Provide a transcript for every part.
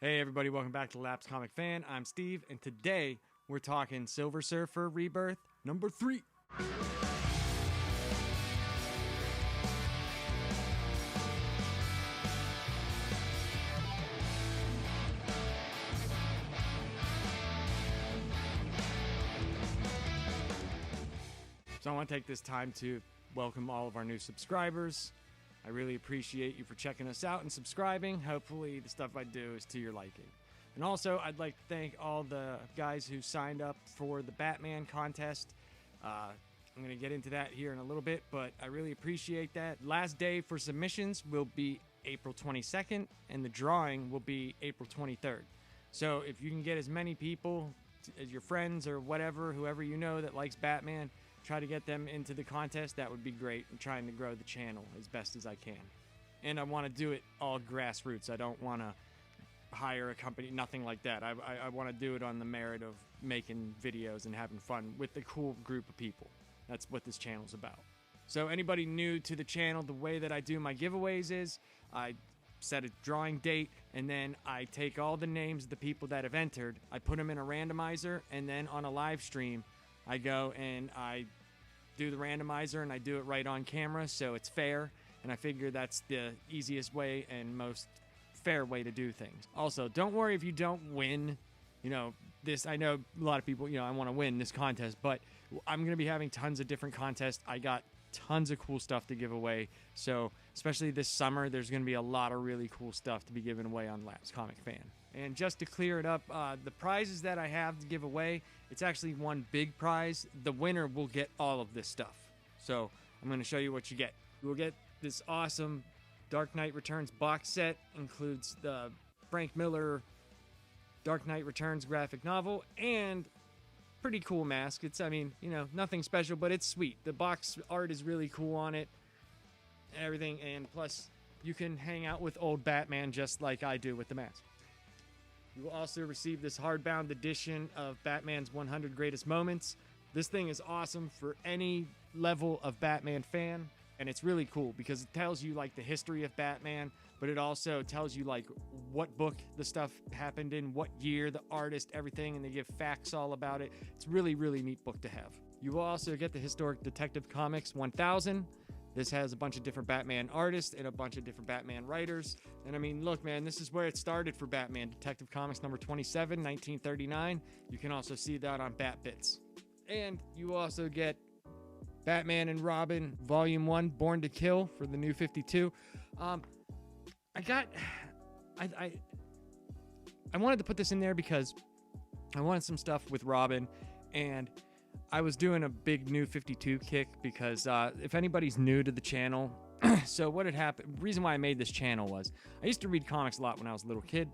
Hey everybody, welcome back to Laps Comic Fan. I'm Steve, and today we're talking Silver Surfer Rebirth number 3. So I want to take this time to welcome all of our new subscribers. I really appreciate you for checking us out and subscribing. Hopefully the stuff I do is to your liking. And also, I'd like to thank all the guys who signed up for the Batman contest. I'm going to get into that here in a little bit, but I really appreciate that. Last day for submissions will be April 22nd, and the drawing will be April 23rd. So if you can get as many people as your friends or whatever, whoever you know that likes Batman, try to get them into the contest. That would be great. I'm trying to grow the channel as best as I can. And I want to do it all grassroots. I don't want to hire a company, nothing like that. I want to do it on the merit of making videos and having fun with a cool group of people. That's what this channel's about. So anybody new to the channel, the way that I do my giveaways is I set a drawing date, and then I take all the names of the people that have entered, I put them in a randomizer, and then on a live stream, I go and I do the randomizer and I do it right on camera, so it's fair, and I figure that's the easiest way and most fair way to do things. Also, don't worry if you don't win. This, I know a lot of people, I want to win this contest, but I'm going to be having tons of different contests. I got tons of cool stuff to give away, so especially this summer, there's going to be a lot of really cool stuff to be given away on Laps Comic Fan. And just to clear it up, the prizes that I have to give away, it's actually one big prize. The winner will get all of this stuff. So I'm going to show you what you get. You will get this awesome Dark Knight Returns box set. Includes the Frank Miller Dark Knight Returns graphic novel and pretty cool mask. It's, nothing special, but it's sweet. The box art is really cool on it. Everything, and plus you can hang out with old Batman just like I do with the mask. You will also receive this hardbound edition of Batman's 100 Greatest Moments. This thing is awesome for any level of Batman fan, and it's really cool because it tells you the history of Batman, but it also tells you what book the stuff happened in, what year, the artist, everything, and they give facts all about it. It's really, really neat book to have. You will also get the Historic Detective Comics 1000. This has a bunch of different Batman artists and a bunch of different Batman writers. And look, man, this is where it started for Batman. Detective Comics number 27, 1939. You can also see that on BatBits. And you also get Batman and Robin Volume 1, Born to Kill for the New 52. I wanted to put this in there because I wanted some stuff with Robin, and I was doing a big New 52 kick because if anybody's new to the channel, so what had happened, reason why I made this channel was I used to read comics a lot when I was a little kid,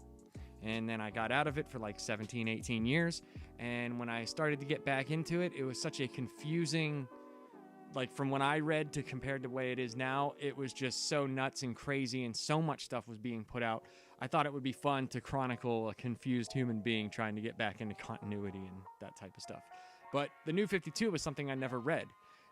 and then I got out of it for 17, 18 years, and when I started to get back into it, it was such a confusing, from when I read to compared to the way it is now, it was just so nuts and crazy, and so much stuff was being put out. I thought it would be fun to chronicle a confused human being trying to get back into continuity and that type of stuff. But the New 52 was something I never read,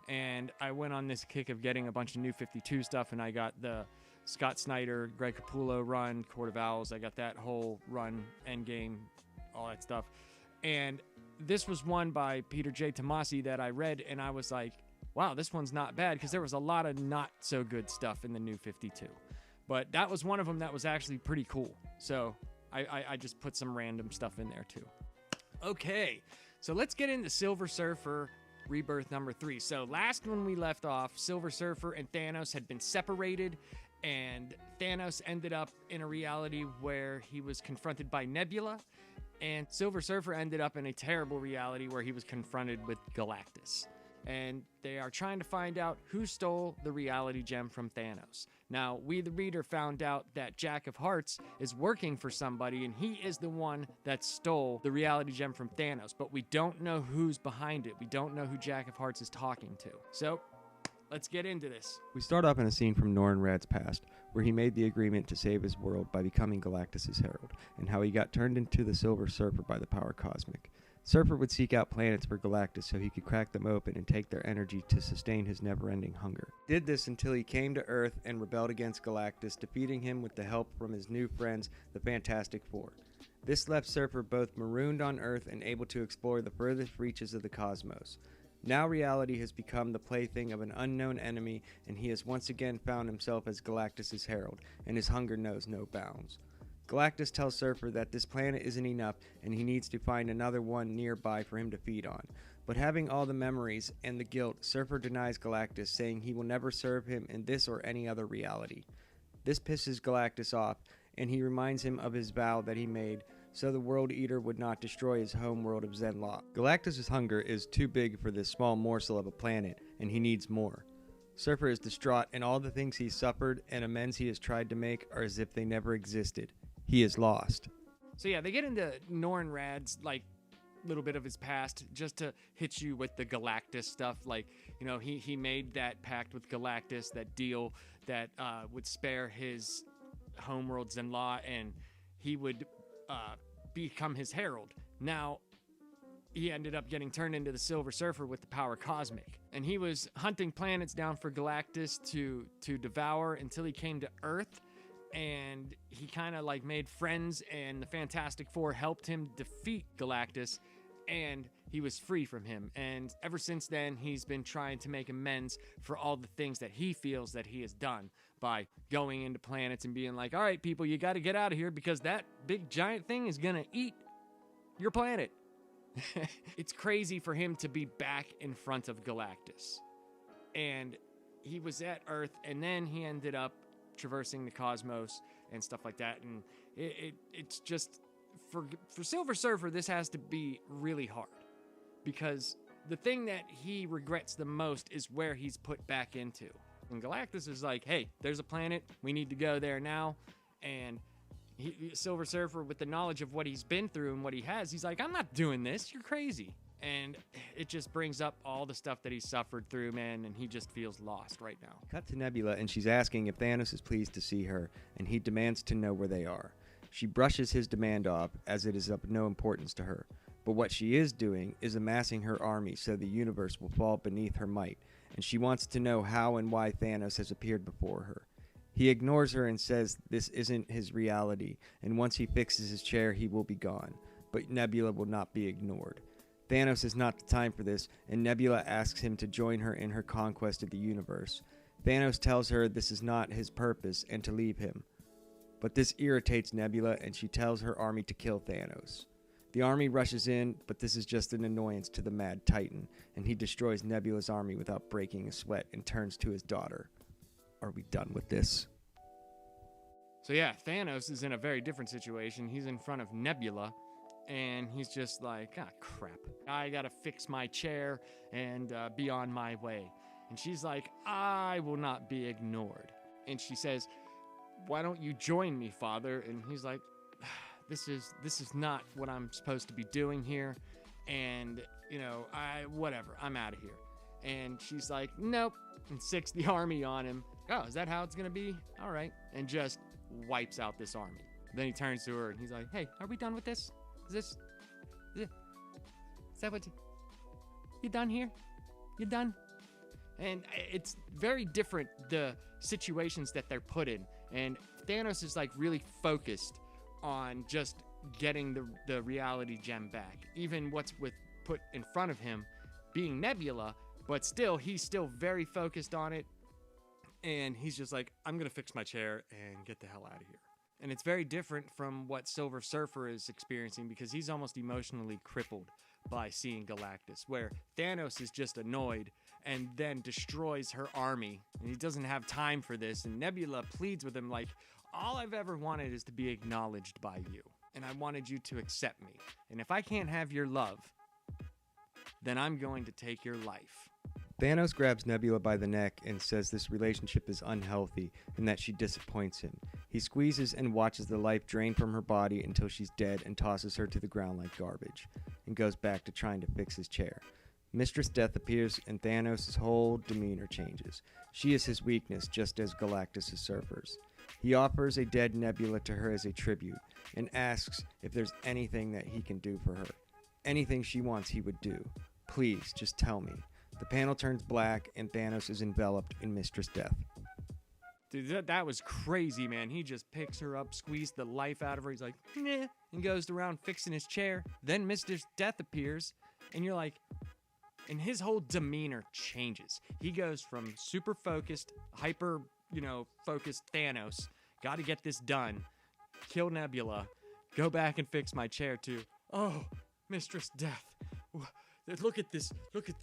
and I went on this kick of getting a bunch of New 52 stuff, and I got the Scott Snyder, Greg Capullo run, Court of Owls. I got that whole run, Endgame, all that stuff. And this was one by Peter J. Tomasi that I read, and I was like, wow, this one's not bad, because there was a lot of not so good stuff in the New 52. But that was one of them that was actually pretty cool. So I just put some random stuff in there too. Okay, so let's get into Silver Surfer Rebirth number 3. So last when we left off, Silver Surfer and Thanos had been separated, and Thanos ended up in a reality where he was confronted by Nebula, and Silver Surfer ended up in a terrible reality where he was confronted with Galactus. And they are trying to find out who stole the reality gem from Thanos. Now, we the reader found out that Jack of Hearts is working for somebody, and he is the one that stole the reality gem from Thanos, but we don't know who's behind it. We don't know who Jack of Hearts is talking to. So, let's get into this. We start off in a scene from Norrin Radd's past, where he made the agreement to save his world by becoming Galactus' herald, and how he got turned into the Silver Surfer by the power cosmic. Surfer would seek out planets for Galactus so he could crack them open and take their energy to sustain his never-ending hunger. Did this until he came to Earth and rebelled against Galactus, defeating him with the help from his new friends, the Fantastic Four. This left Surfer both marooned on Earth and able to explore the furthest reaches of the cosmos. Now reality has become the plaything of an unknown enemy, and he has once again found himself as Galactus' herald, and his hunger knows no bounds. Galactus tells Surfer that this planet isn't enough and he needs to find another one nearby for him to feed on. But having all the memories and the guilt, Surfer denies Galactus, saying he will never serve him in this or any other reality. This pisses Galactus off, and he reminds him of his vow that he made, so the World Eater would not destroy his home world of Zenlok. Galactus' hunger is too big for this small morsel of a planet, and he needs more. Surfer is distraught, and all the things he's suffered and amends he has tried to make are as if they never existed. He is lost. So yeah, they get into Nornrad's, like, little bit of his past just to hit you with the Galactus stuff. Like, you know, he made that pact with Galactus, that deal that would spare his homeworld Zenla, and he would become his herald. Now, he ended up getting turned into the Silver Surfer with the power cosmic. And he was hunting planets down for Galactus to devour until he came to Earth. And he kind of like made friends, and the Fantastic Four helped him defeat Galactus, and he was free from him. And ever since then, he's been trying to make amends for all the things that he feels that he has done by going into planets and being like, all right, people, you got to get out of here because that big giant thing is going to eat your planet. It's crazy for him to be back in front of Galactus. And he was at Earth, and then he ended up traversing the cosmos and stuff like that, and it's just for Silver Surfer, this has to be really hard, because the thing that he regrets the most is where he's put back into. And Galactus is like, hey, there's a planet, we need to go there now. And Silver Surfer, with the knowledge of what he's been through and what he has, he's like, I'm not doing this, you're crazy. And it just brings up all the stuff that he's suffered through, man, and he just feels lost right now. Cut to Nebula, and she's asking if Thanos is pleased to see her, and he demands to know where they are. She brushes his demand off, as it is of no importance to her. But what she is doing is amassing her army so the universe will fall beneath her might, and she wants to know how and why Thanos has appeared before her. He ignores her and says this isn't his reality, and once he fixes his chair, he will be gone. But Nebula will not be ignored. Thanos is not the time for this, and Nebula asks him to join her in her conquest of the universe. Thanos tells her this is not his purpose and to leave him. But this irritates Nebula, and she tells her army to kill Thanos. The army rushes in, but this is just an annoyance to the Mad Titan, and he destroys Nebula's army without breaking a sweat and turns to his daughter. Are we done with this? So yeah, Thanos is in a very different situation. He's in front of Nebula, and he's just like, ah, crap. I gotta fix my chair and be on my way. And she's like, I will not be ignored. And she says, why don't you join me, Father? And he's like, this is not what I'm supposed to be doing here. And, you know, whatever, I'm out of here. And she's like, nope. And sicks the army on him. Oh, is that how it's gonna be? All right. And just wipes out this army. Then he turns to her and he's like, hey, are we done with this? Is that what you done here? You done? And it's very different, the situations that they're put in. And Thanos is like really focused on just getting the reality gem back. Even what's put in front of him being Nebula, but still, he's still very focused on it. And he's just like, I'm going to fix my chair and get the hell out of here. And it's very different from what Silver Surfer is experiencing, because he's almost emotionally crippled by seeing Galactus, where Thanos is just annoyed and then destroys her army, and he doesn't have time for this. And Nebula pleads with him like, all I've ever wanted is to be acknowledged by you, and I wanted you to accept me. And if I can't have your love, then I'm going to take your life. Thanos grabs Nebula by the neck and says this relationship is unhealthy and that she disappoints him. He squeezes and watches the life drain from her body until she's dead and tosses her to the ground like garbage, and goes back to trying to fix his chair. Mistress Death appears and Thanos' whole demeanor changes. She is his weakness, just as Galactus is Surfer's. He offers a dead Nebula to her as a tribute and asks if there's anything that he can do for her. Anything she wants, he would do. Please, just tell me. The panel turns black, and Thanos is enveloped in Mistress Death. Dude, that was crazy, man. He just picks her up, squeezed the life out of her. He's like, nah, and goes around fixing his chair. Then Mistress Death appears, and you're like, and his whole demeanor changes. He goes from super focused, hyper, focused Thanos, got to get this done, kill Nebula, go back and fix my chair to, oh, Mistress Death, look at this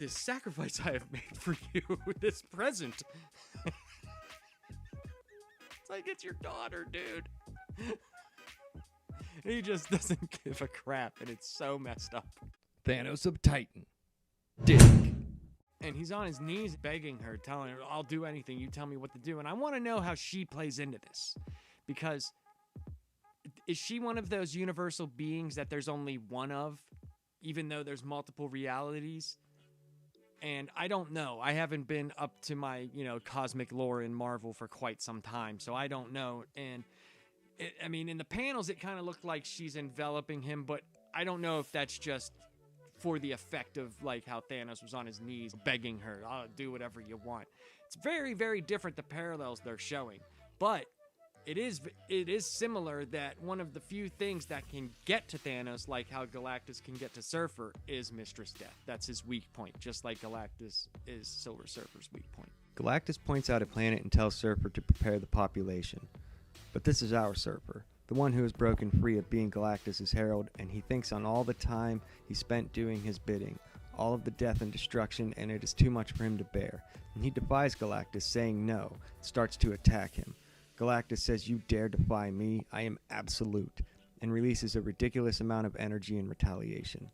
sacrifice I have made for you, this present. It's like, it's your daughter, dude. He just doesn't give a crap, and it's so messed up. Thanos of Titan. Dick. And he's on his knees begging her, telling her, I'll do anything, you tell me what to do. And I want to know how she plays into this. Because is she one of those universal beings that there's only one of, even though there's multiple realities? And I don't know. I haven't been up to my, cosmic lore in Marvel for quite some time, so I don't know. And, in the panels, it kind of looked like she's enveloping him, but I don't know if that's just for the effect of like how Thanos was on his knees begging her, I'll do whatever you want. It's very, very different, the parallels they're showing. But it is similar that one of the few things that can get to Thanos, like how Galactus can get to Surfer, is Mistress Death. That's his weak point, just like Galactus is Silver Surfer's weak point. Galactus points out a planet and tells Surfer to prepare the population. But this is our Surfer, the one who has broken free of being Galactus' herald, and he thinks on all the time he spent doing his bidding, all of the death and destruction, and it is too much for him to bear. And he defies Galactus, saying no, starts to attack him. Galactus says, you dare defy me, I am absolute, and releases a ridiculous amount of energy in retaliation.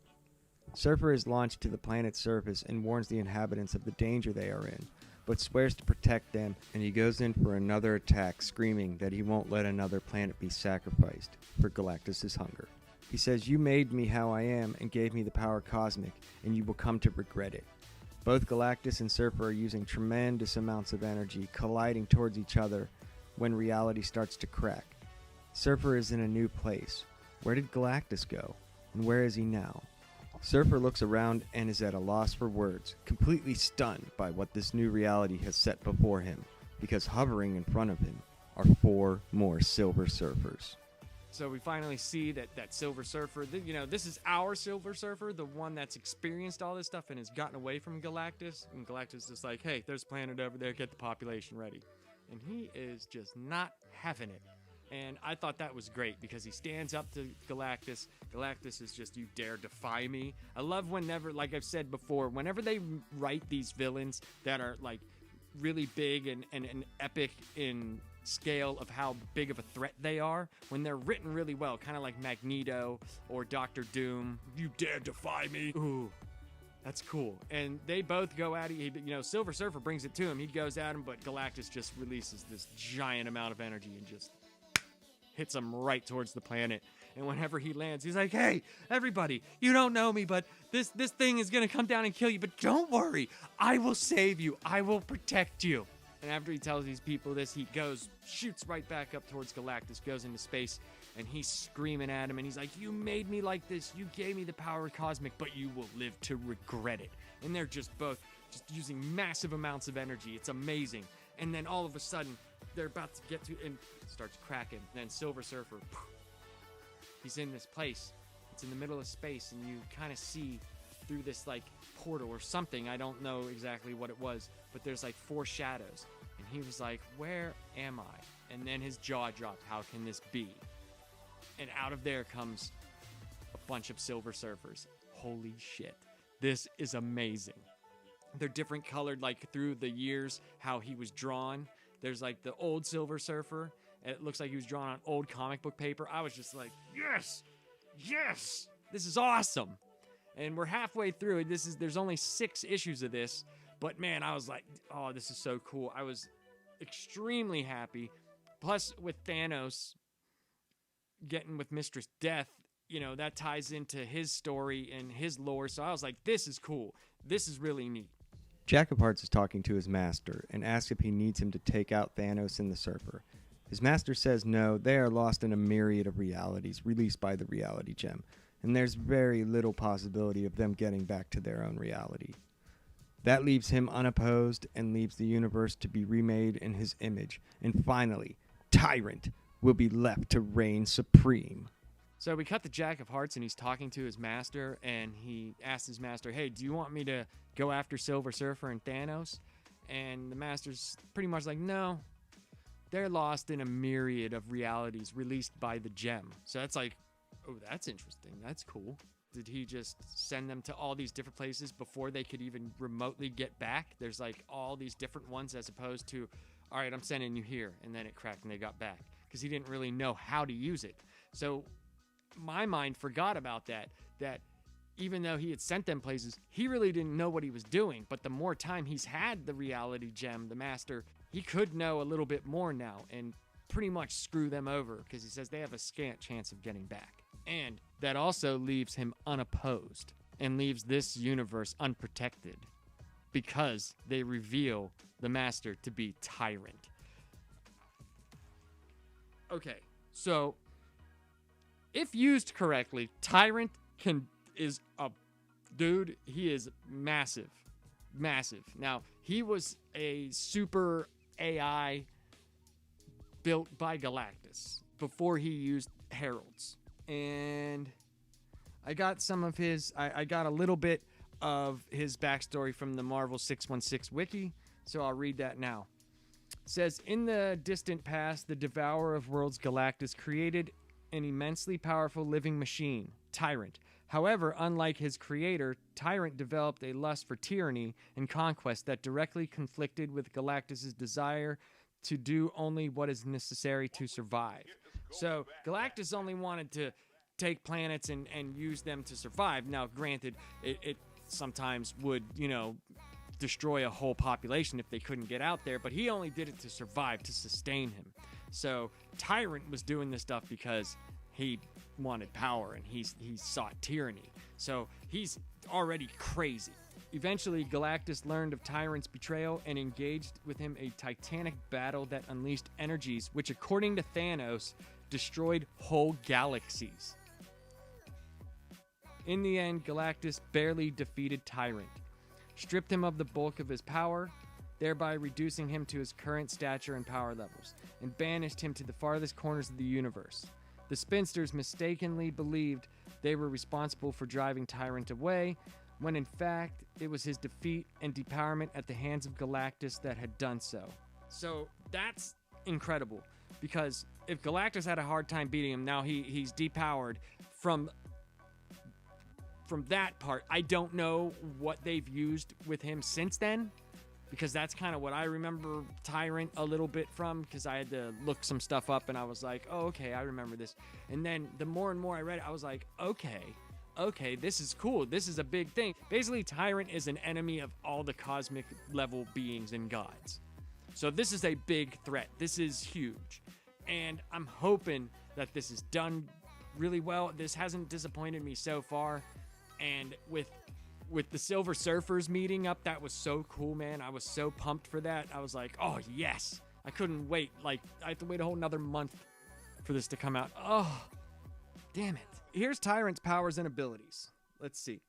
Surfer is launched to the planet's surface and warns the inhabitants of the danger they are in, but swears to protect them, and he goes in for another attack, screaming that he won't let another planet be sacrificed for Galactus' hunger. He says, you made me how I am and gave me the power cosmic, and you will come to regret it. Both Galactus and Surfer are using tremendous amounts of energy, colliding towards each other when reality starts to crack. Surfer is in a new place. Where did Galactus go? And where is he now? Surfer looks around and is at a loss for words, completely stunned by what this new reality has set before him, because hovering in front of him are 4 more Silver Surfers. So we finally see that Silver Surfer, this is our Silver Surfer, the one that's experienced all this stuff and has gotten away from Galactus. And Galactus is like, hey, there's a planet over there, get the population ready. And he is just not having it. And I thought that was great because he stands up to Galactus. Galactus is just, you dare defy me. I love whenever, like I've said before, whenever they write these villains that are like really big and epic in scale of how big of a threat they are, when they're written really well, kind of like Magneto or Doctor Doom, you dare defy me. Ooh, that's cool. And they both go at it. Silver Surfer brings it to him. He goes at him, but Galactus just releases this giant amount of energy and just hits him right towards the planet. And whenever he lands, he's like, hey, everybody, you don't know me, but this thing is going to come down and kill you. But don't worry. I will save you. I will protect you. And after he tells these people this, he shoots right back up towards Galactus, goes into space, and he's screaming at him. And he's like, you made me like this. You gave me the power cosmic, but you will live to regret it. And they're just both just using massive amounts of energy. It's amazing. And then all of a sudden, they're about to get to, and it starts cracking. And then Silver Surfer, he's in this place. It's in the middle of space, and you kind of see through this like portal or something. I don't know exactly what it was, but there's like 4 shadows. And he was like, where am I? And then his jaw dropped. How can this be? And out of there comes a bunch of Silver Surfers. Holy shit. This is amazing. They're different colored, like through the years, how he was drawn. There's like the old Silver Surfer. It looks like he was drawn on old comic book paper. I was just like, yes, yes, this is awesome. And we're halfway through it. There's only 6 issues of this, but man, I was like, oh, this is so cool. I was extremely happy. Plus, with Thanos getting with Mistress Death, that ties into his story and his lore. So I was like, this is cool. This is really neat. Jack of Hearts is talking to his master and asks if he needs him to take out Thanos and the Surfer. His master says no, they are lost in a myriad of realities released by the reality gem. and there's very little possibility of them getting back to their own reality. That leaves him unopposed and leaves the universe to be remade in his image. And finally, Tyrant will be left to reign supreme. So we cut to Jack of Hearts, and he's talking to his master, and he asks his master, hey, do you want me to go after Silver Surfer and Thanos? And the master's pretty much like, no. They're lost in a myriad of realities released by the gem. So that's like, oh, that's interesting. That's cool. Did he just send them to all these different places before they could even remotely get back? There's like all these different ones as opposed to, all right, I'm sending you here. And then it cracked and they got back because he didn't really know how to use it. So my mind forgot about that even though he had sent them places, he really didn't know what he was doing. But the more time he's had the reality gem, the master, he could know a little bit more now and pretty much screw them over because he says they have a scant chance of getting back. And that also leaves him unopposed and leaves this universe unprotected because they reveal the master to be Tyrant. Okay, so if used correctly, Tyrant is a dude. He is massive. Now, he was a super AI built by Galactus before he used heralds. And I got some of his, I got a little bit of his backstory from the Marvel 616 wiki, so I'll read that now. It says, in the distant past, the Devourer of Worlds Galactus created an immensely powerful living machine, Tyrant. However, unlike his creator, Tyrant developed a lust for tyranny and conquest that directly conflicted with Galactus' desire to do only what is necessary to survive. So Galactus only wanted to take planets and use them to survive. Now, granted, it sometimes would, destroy a whole population if they couldn't get out there, but he only did it to survive, to sustain him. So Tyrant was doing this stuff because he wanted power and he sought tyranny. So he's already crazy. Eventually, Galactus learned of Tyrant's betrayal and engaged with him a titanic battle that unleashed energies which, according to Thanos, destroyed whole galaxies. In the end, Galactus barely defeated Tyrant, stripped him of the bulk of his power, thereby reducing him to his current stature and power levels, and banished him to the farthest corners of the universe. The spinsters mistakenly believed they were responsible for driving Tyrant away, when in fact it was his defeat and depowerment at the hands of Galactus that had done so. So that's incredible, because if Galactus had a hard time beating him, now he's depowered from that part. I don't know what they've used with him since then, because that's kind of what I remember Tyrant a little bit from, because I had to look some stuff up and I was like, oh, okay, I remember this. And then the more and more I read it, I was like, okay, this is cool. This is a big thing. Basically, Tyrant is an enemy of all the cosmic level beings and gods. So this is a big threat. This is huge. And I'm hoping that this is done really well. This hasn't disappointed me so far. And with the Silver Surfers meeting up, that was so cool, man. I was so pumped for that. I was like, oh, yes. I couldn't wait. Like, I have to wait a whole another month for this to come out. Oh, damn it. Here's Tyrant's powers and abilities. Let's see.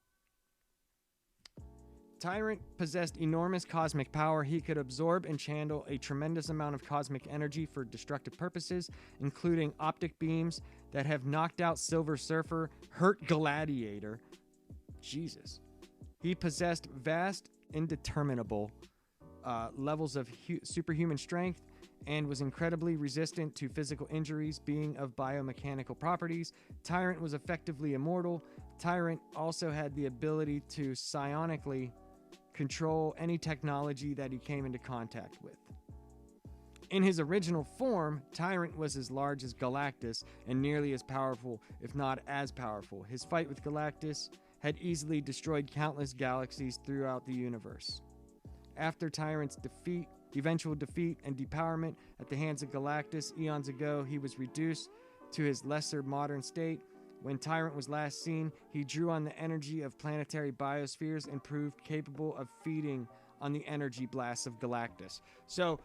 Tyrant possessed enormous cosmic power. He could absorb and channel a tremendous amount of cosmic energy for destructive purposes, including optic beams that have knocked out Silver Surfer, hurt Gladiator. Jesus. He possessed vast, indeterminable levels of superhuman strength and was incredibly resistant to physical injuries, being of biomechanical properties. Tyrant was effectively immortal. Tyrant also had the ability to psionically control any technology that he came into contact with. In his original form, Tyrant was as large as Galactus and nearly as powerful, if not as powerful. His fight with Galactus had easily destroyed countless galaxies throughout the universe. After Tyrant's eventual defeat and depowerment at the hands of Galactus eons ago, he was reduced to his lesser modern state. When Tyrant was last seen, he drew on the energy of planetary biospheres and proved capable of feeding on the energy blasts of Galactus. So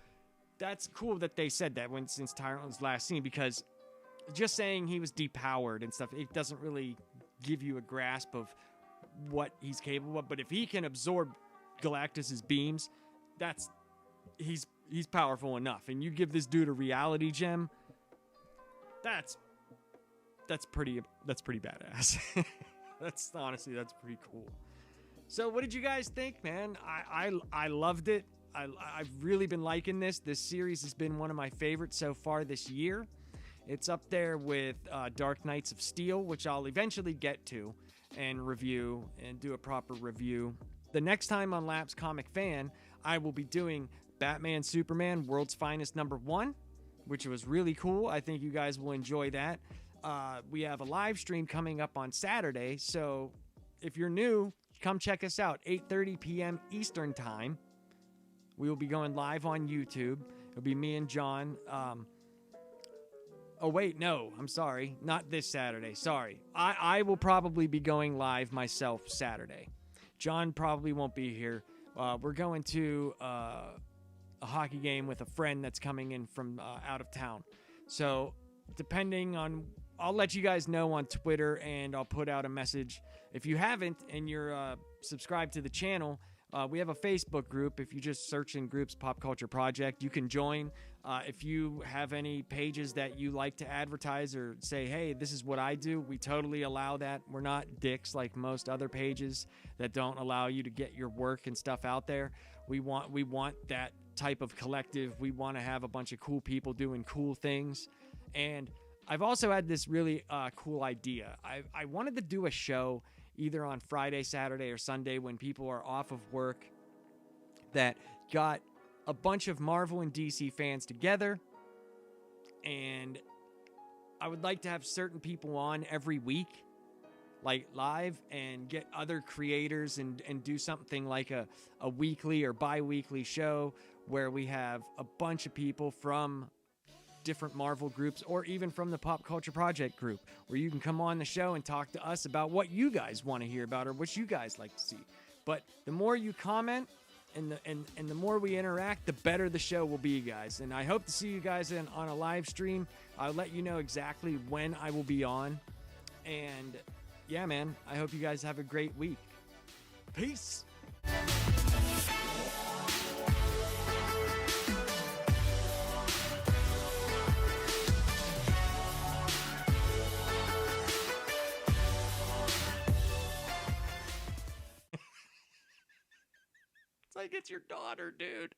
that's cool that they said that since Tyrant was last seen, because just saying he was depowered and stuff, it doesn't really give you a grasp of what he's capable of. But if he can absorb Galactus's beams, he's powerful enough. And you give this dude a reality gem, that's pretty badass. That's pretty cool. So what did you guys think, man? I loved it. I've really been liking this. This series has been one of my favorites so far this year. It's up there with Dark Knights of Steel, which I'll eventually get to and review and do a proper review. The next time on Laps Comic Fan, I will be doing Batman Superman World's Finest #1, which was really cool. I think you guys will enjoy that. We have a live stream coming up on Saturday, so if you're new, come check us out, 8:30 p.m. Eastern Time. We will be going live on YouTube. It'll be me and John. Oh, wait, no, I'm sorry. Not this Saturday. Sorry. I will probably be going live myself Saturday. John probably won't be here. We're going to a hockey game with a friend that's coming in from out of town. So depending on, I'll let you guys know on Twitter, and I'll put out a message. If you haven't and you're subscribed to the channel, we have a Facebook group. If you just search in groups Pop Culture Project, you can join. If you have any pages that you like to advertise or say, hey, this is what I do, we totally allow that. We're not dicks like most other pages that don't allow you to get your work and stuff out there. We want that type of collective. We want to have a bunch of cool people doing cool things. And I've also had this really cool idea. I wanted to do a show either on Friday, Saturday, or Sunday when people are off of work that got a bunch of Marvel and DC fans together, and I would like to have certain people on every week, like live, and get other creators and do something like a weekly or bi-weekly show where we have a bunch of people from different Marvel groups or even from the Pop Culture Project group, where you can come on the show and talk to us about what you guys want to hear about or what you guys like to see. But the more you comment and the more we interact, the better the show will be, guys. And I hope to see you guys on a live stream. I'll let you know exactly when I will be on. And yeah, man, I hope you guys have a great week. Peace. It's like it's your daughter, dude.